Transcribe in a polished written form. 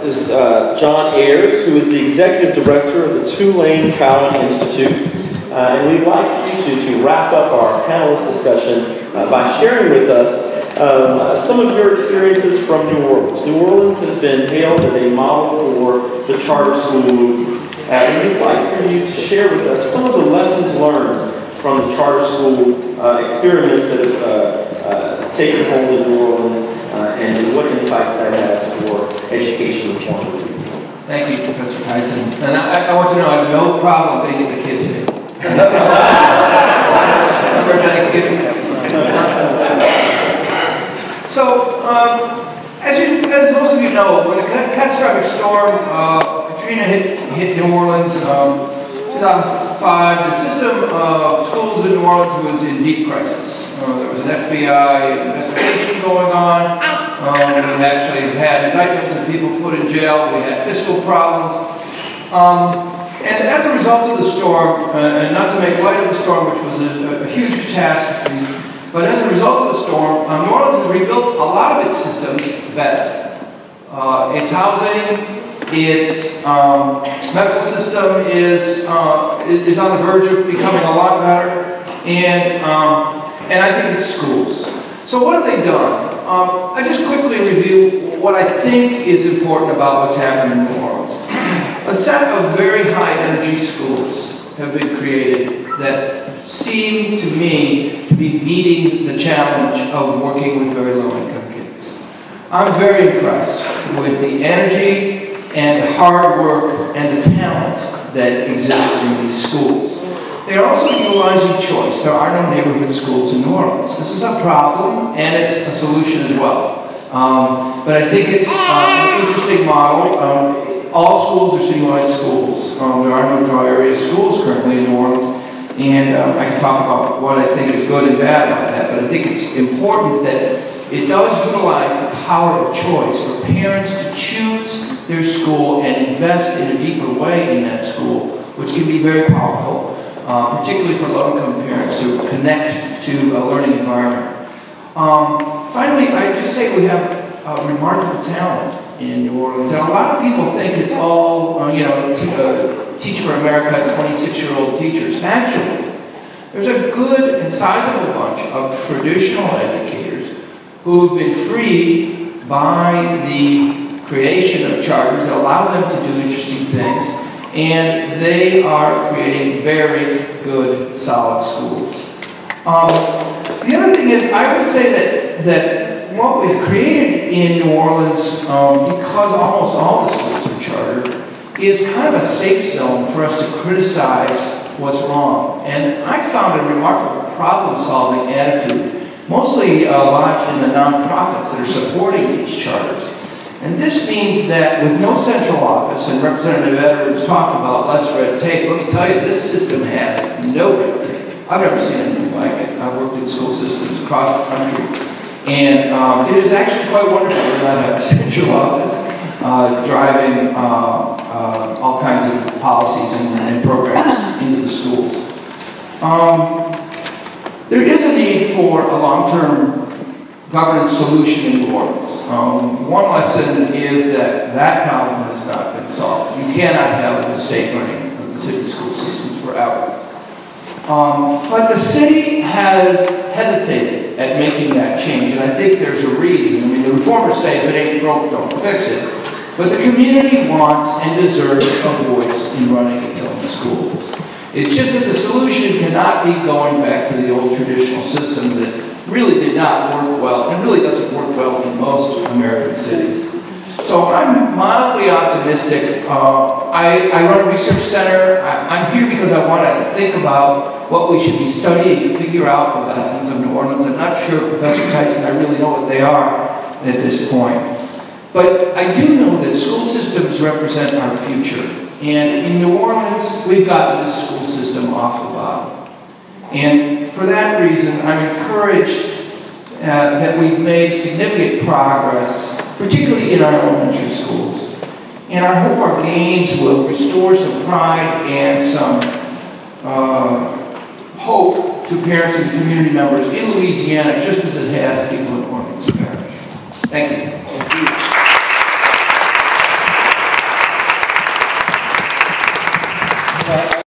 is John Ayers, who is the Executive Director of the Tulane Cowen Institute. And we'd like you to wrap up our panelist discussion by sharing with us some of your experiences from New Orleans. New Orleans has been hailed as a model for the charter school movement. And we'd like for you to share with us some of the lessons learned from the charter school experiments that have taken hold in New Orleans and what insights that has for education reform. Thank you, Professor Tyson. And I want you to know I have no problem getting the kids here. For Thanksgiving. So, as most of you know, when the catastrophic storm Katrina hit New Orleans 2005, the system of schools in New Orleans was in deep crisis. There was an FBI investigation going on. We actually had indictments of people put in jail. We had fiscal problems. And as a result of the storm, and not to make light of the storm, which was a huge catastrophe, but as a result of the storm, New Orleans has rebuilt a lot of its systems better. Its housing, its medical system is on the verge of becoming a lot better, and I think it's schools. So what have they done? I just quickly review what I think is important about what's happened in New Orleans. A set of very high energy schools have been created that seem to me to be meeting the challenge of working with very low income kids. I'm very impressed with the energy and the hard work and the talent that exists in these schools. They are also utilizing choice. There are no neighborhood schools in New Orleans. This is a problem and it's a solution as well. But I think it's an interesting model. All schools are citywide schools. There are no dry area schools currently in New Orleans, and I can talk about what I think is good and bad about that, but I think it's important that it does utilize the power of choice for parents to choose their school and invest in a deeper way in that school, which can be very powerful, particularly for low-income parents to connect to a learning environment. Finally, I just say we have remarkable talent in New Orleans, and a lot of people think it's all, Teach for America, 26-year-old teachers. Actually, there's a good and sizable bunch of traditional educators who have been freed by the creation of charters that allow them to do interesting things, and they are creating very good, solid schools. The other thing is, I would say that what we've created in New Orleans, because almost all the schools are chartered, is kind of a safe zone for us to criticize what's wrong. And I found a remarkable problem-solving attitude, mostly lodged in the nonprofits that are supporting these charters. And this means that with no central office, and Representative Edwards talked about less red tape, let me tell you, this system has no red tape. I've never seen anything like it. I've worked in school systems across the country. And it is actually quite wonderful to not have a central office driving all kinds of policies and programs into the schools. There is a need for a long-term governance solution in New Orleans. One lesson is that problem has not been solved. You cannot have the state running the city school systems forever. But the city has hesitated at making that change, and I think there's a reason. I mean, the reformers say if it ain't broke, don't fix it. But the community wants and deserves a voice in running its own schools. It's just that the solution cannot be going back to the old traditional system that really did not work well, and really doesn't work well in most American cities. So I'm mildly optimistic. I run a research center. I'm here because I want to think about what we should be studying to figure out the lessons of New Orleans. I'm not sure, Professor Tyson, I really know what they are at this point. But I do know that school systems represent our future. And in New Orleans, we've gotten this school system off the bottom. And for that reason, I'm encouraged that we've made significant progress, particularly in our elementary schools. And I hope our gains will restore some pride and some hope to parents and community members in Louisiana, just as it has people in Orleans Parish. Thank you. Pat.